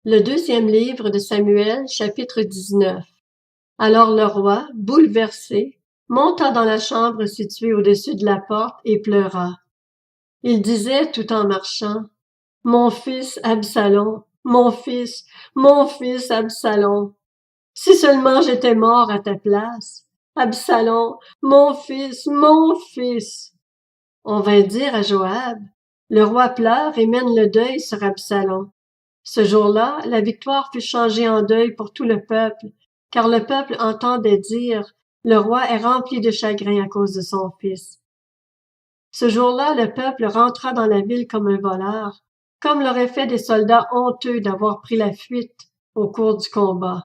Le deuxième livre de Samuel, chapitre 19. Alors le roi, bouleversé, monta dans la chambre située au-dessus de la porte et pleura. Il disait tout en marchant, « Mon fils Absalom, mon fils Absalom, si seulement j'étais mort à ta place. Absalom, mon fils, mon fils. » On vint dire à Joab, « Le roi pleure et mène le deuil sur Absalom. » Ce jour-là, la victoire fut changée en deuil pour tout le peuple, car le peuple entendait dire, « Le roi est rempli de chagrin à cause de son fils. » Ce jour-là, le peuple rentra dans la ville comme un voleur, comme l'auraient fait des soldats honteux d'avoir pris la fuite au cours du combat.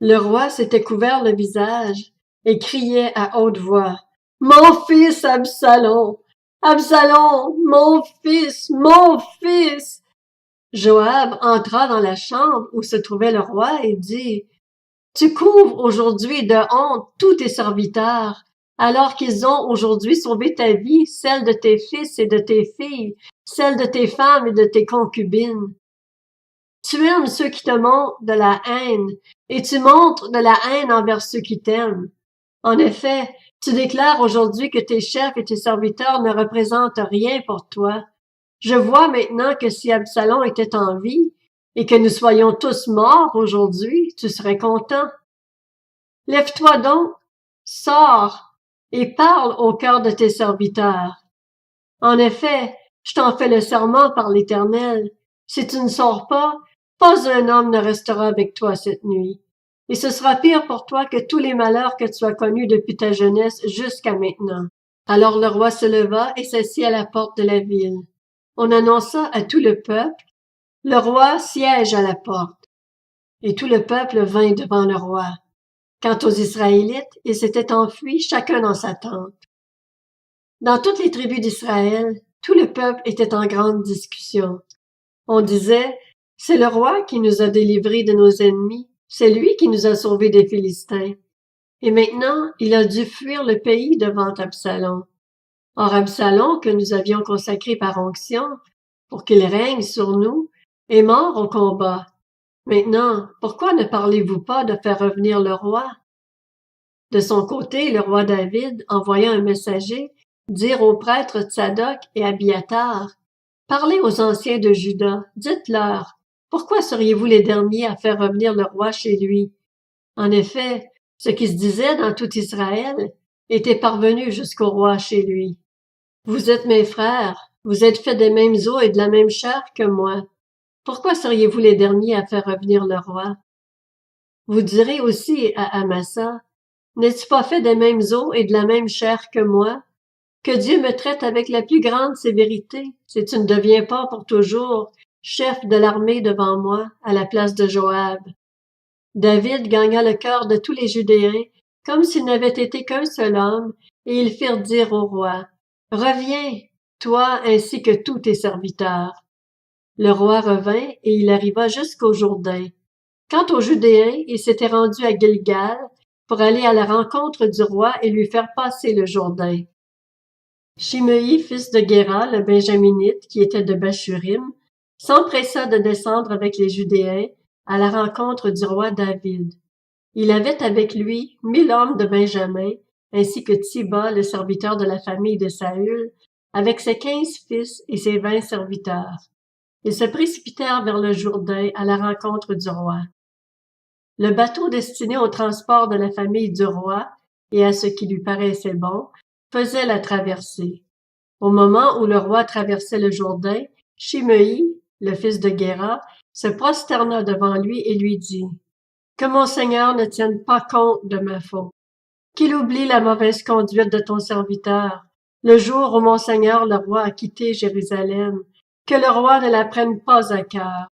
Le roi s'était couvert le visage et criait à haute voix, « Mon fils Absalom! Absalom! Mon fils! Mon fils! » Joab entra dans la chambre où se trouvait le roi et dit, « Tu couvres aujourd'hui de honte tous tes serviteurs, alors qu'ils ont aujourd'hui sauvé ta vie, celle de tes fils et de tes filles, celle de tes femmes et de tes concubines. Tu aimes ceux qui te montrent de la haine, et tu montres de la haine envers ceux qui t'aiment. En effet, tu déclares aujourd'hui que tes chefs et tes serviteurs ne représentent rien pour toi. Je vois maintenant que si Absalom était en vie, et que nous soyons tous morts aujourd'hui, tu serais content. Lève-toi donc, sors, et parle au cœur de tes serviteurs. En effet, je t'en fais le serment par l'Éternel. Si tu ne sors pas un homme ne restera avec toi cette nuit. Et ce sera pire pour toi que tous les malheurs que tu as connus depuis ta jeunesse jusqu'à maintenant. » Alors le roi se leva et s'assit à la porte de la ville. On annonça à tout le peuple, « Le roi siège à la porte. » Et tout le peuple vint devant le roi. Quant aux Israélites, ils s'étaient enfuis chacun dans sa tente. Dans toutes les tribus d'Israël, tout le peuple était en grande discussion. On disait, « C'est le roi qui nous a délivrés de nos ennemis, c'est lui qui nous a sauvés des Philistins. Et maintenant, il a dû fuir le pays devant Absalom. Or Absalom, que nous avions consacré par onction, pour qu'il règne sur nous, est mort au combat. Maintenant, pourquoi ne parlez-vous pas de faire revenir le roi? » De son côté, le roi David envoya un messager dire aux prêtres Tsadok et Abiatar, « Parlez aux anciens de Juda, dites-leur, pourquoi seriez-vous les derniers à faire revenir le roi chez lui? » En effet, ce qui se disait dans tout Israël était parvenu jusqu'au roi chez lui. « Vous êtes mes frères, vous êtes faits des mêmes os et de la même chair que moi. Pourquoi seriez-vous les derniers à faire revenir le roi? » Vous direz aussi à Amasa, « N'es-tu pas fait des mêmes os et de la même chair que moi? Que Dieu me traite avec la plus grande sévérité, si tu ne deviens pas pour toujours chef de l'armée devant moi, à la place de Joab. » David gagna le cœur de tous les Judéens, comme s'il n'avait été qu'un seul homme, et ils firent dire au roi, « Reviens, toi ainsi que tous tes serviteurs. » Le roi revint, et il arriva jusqu'au Jourdain. Quant aux Judéens, ils s'étaient rendus à Gilgal pour aller à la rencontre du roi et lui faire passer le Jourdain. Shimei, fils de Guéra, le Benjaminite, qui était de Bachurim, s'empressa de descendre avec les Judéens à la rencontre du roi David. Il avait avec lui 1000 hommes de Benjamin, ainsi que Tsiba, le serviteur de la famille de Saül, avec ses 15 fils et ses 20 serviteurs. Ils se précipitèrent vers le Jourdain à la rencontre du roi. Le bateau destiné au transport de la famille du roi, et à ce qui lui paraissait bon, faisait la traversée. Au moment où le roi traversait le Jourdain, Shimei, le fils de Guéra, se prosterna devant lui et lui dit, « Que mon Seigneur ne tienne pas compte de ma faute, qu'il oublie la mauvaise conduite de ton serviteur, le jour où mon Seigneur le roi a quitté Jérusalem, que le roi ne la prenne pas à cœur.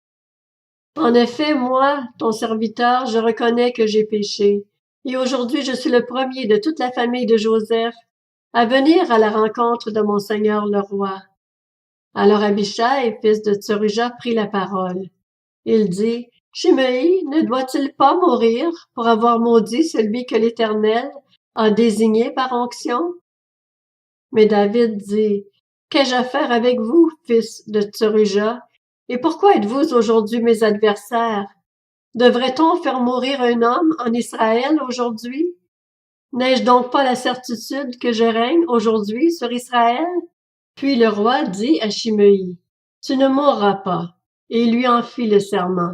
En effet, moi, ton serviteur, je reconnais que j'ai péché, et aujourd'hui je suis le premier de toute la famille de Joseph à venir à la rencontre de mon Seigneur le roi. » Alors Abishai, fils de Tsurja, prit la parole. Il dit, « Shimei ne doit-il pas mourir pour avoir maudit celui que l'Éternel a désigné par onction? » Mais David dit, « Qu'ai-je à faire avec vous, fils de Tsurja? Et pourquoi êtes-vous aujourd'hui mes adversaires? Devrait-on faire mourir un homme en Israël aujourd'hui? N'ai-je donc pas la certitude que je règne aujourd'hui sur Israël? Puis le roi dit à Shimei, tu ne mourras pas, et il lui en fit le serment.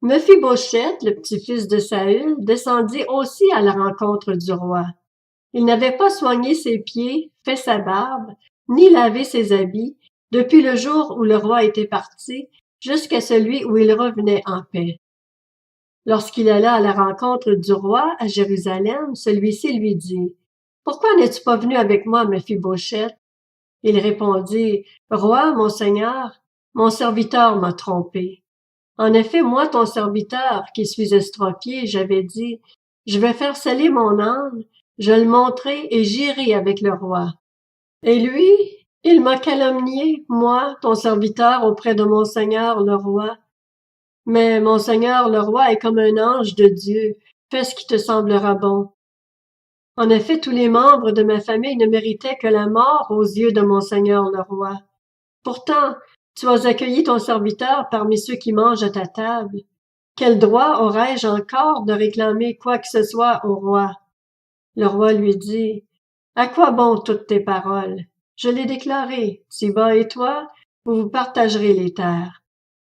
Mephibosheth, le petit-fils de Saül, descendit aussi à la rencontre du roi. Il n'avait pas soigné ses pieds, fait sa barbe, ni lavé ses habits, depuis le jour où le roi était parti, jusqu'à celui où il revenait en paix. Lorsqu'il alla à la rencontre du roi à Jérusalem, celui-ci lui dit, « Pourquoi n'es-tu pas venu avec moi, Mephibosheth? » Il répondit, « Roi, mon seigneur, mon serviteur m'a trompé. En effet, moi, ton serviteur, qui suis estropié, j'avais dit, je vais faire sceller mon âne, je le montrerai et j'irai avec le roi. Et lui, il m'a calomnié, moi, ton serviteur, auprès de mon seigneur, le roi. Mais mon seigneur, le roi, est comme un ange de Dieu, fais ce qui te semblera bon. En effet, tous les membres de ma famille ne méritaient que la mort aux yeux de mon seigneur, le roi. Pourtant, tu as accueilli ton serviteur parmi ceux qui mangent à ta table. Quel droit aurais-je encore de réclamer quoi que ce soit au roi? Le roi lui dit, « À quoi bon toutes tes paroles? Je l'ai déclaré, Siba et toi, vous partagerez les terres. »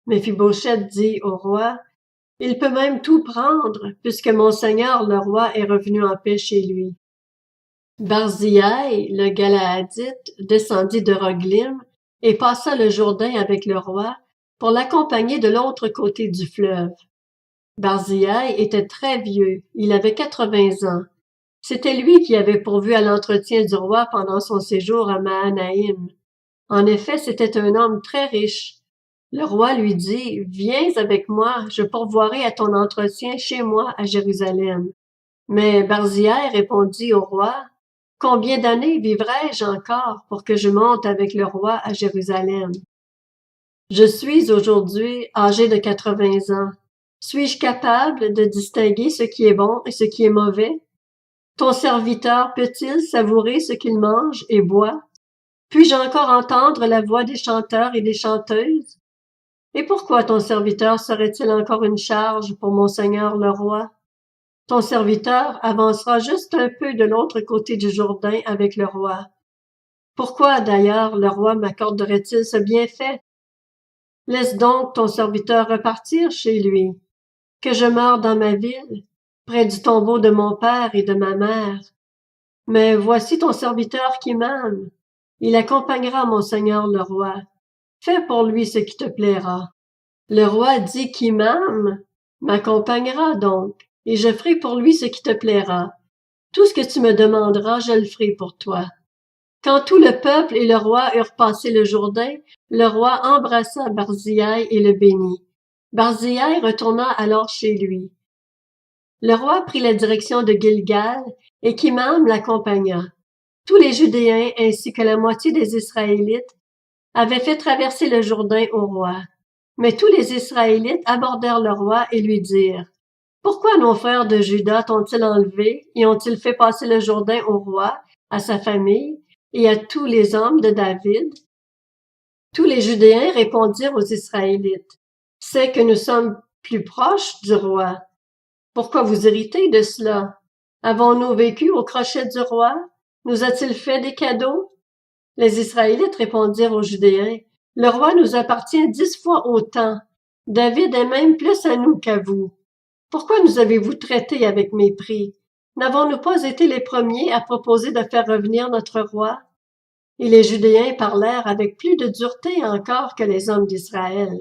Mephibosheth dit au roi, « Il peut même tout prendre, puisque mon seigneur le roi est revenu en paix chez lui. » Barzillai, le Galaadite, descendit de Roglim et passa le Jourdain avec le roi pour l'accompagner de l'autre côté du fleuve. Barzillai était très vieux, il avait 80 ans. C'était lui qui avait pourvu à l'entretien du roi pendant son séjour à Mahanaïm. En effet, c'était un homme très riche. Le roi lui dit, « Viens avec moi, je pourvoirai à ton entretien chez moi à Jérusalem. » Mais Barzillai répondit au roi, « Combien d'années vivrai-je encore pour que je monte avec le roi à Jérusalem? Je suis aujourd'hui âgé de 80 ans. Suis-je capable de distinguer ce qui est bon et ce qui est mauvais? Ton serviteur peut-il savourer ce qu'il mange et boit? Puis-je encore entendre la voix des chanteurs et des chanteuses? Et pourquoi ton serviteur serait-il encore une charge pour mon seigneur le roi? Ton serviteur avancera juste un peu de l'autre côté du Jourdain avec le roi. Pourquoi d'ailleurs le roi m'accorderait-il ce bienfait? Laisse donc ton serviteur repartir chez lui, que je meure dans ma ville, près du tombeau de mon père et de ma mère. Mais voici ton serviteur qui m'aime. Il accompagnera mon seigneur le roi. Fais pour lui ce qui te plaira. » Le roi dit qui m'accompagnera donc, et je ferai pour lui ce qui te plaira. Tout ce que tu me demanderas, je le ferai pour toi. Quand tout le peuple et le roi eurent passé le Jourdain, le roi embrassa Barzillai et le bénit. Barzillai retourna alors chez lui. Le roi prit la direction de Gilgal, et Kimham l'accompagna. Tous les Judéens ainsi que la moitié des Israélites avaient fait traverser le Jourdain au roi. Mais tous les Israélites abordèrent le roi et lui dirent, « Pourquoi nos frères de Juda t'ont-ils enlevé et ont-ils fait passer le Jourdain au roi, à sa famille et à tous les hommes de David? » Tous les Judéens répondirent aux Israélites, « C'est que nous sommes plus proches du roi. Pourquoi vous irritez de cela? Avons-nous vécu au crochet du roi? Nous a-t-il fait des cadeaux? » Les Israélites répondirent aux Judéens, « Le roi nous appartient 10 fois autant. David est même plus à nous qu'à vous. Pourquoi nous avez-vous traités avec mépris? N'avons-nous pas été les premiers à proposer de faire revenir notre roi? » Et les Judéens parlèrent avec plus de dureté encore que les hommes d'Israël.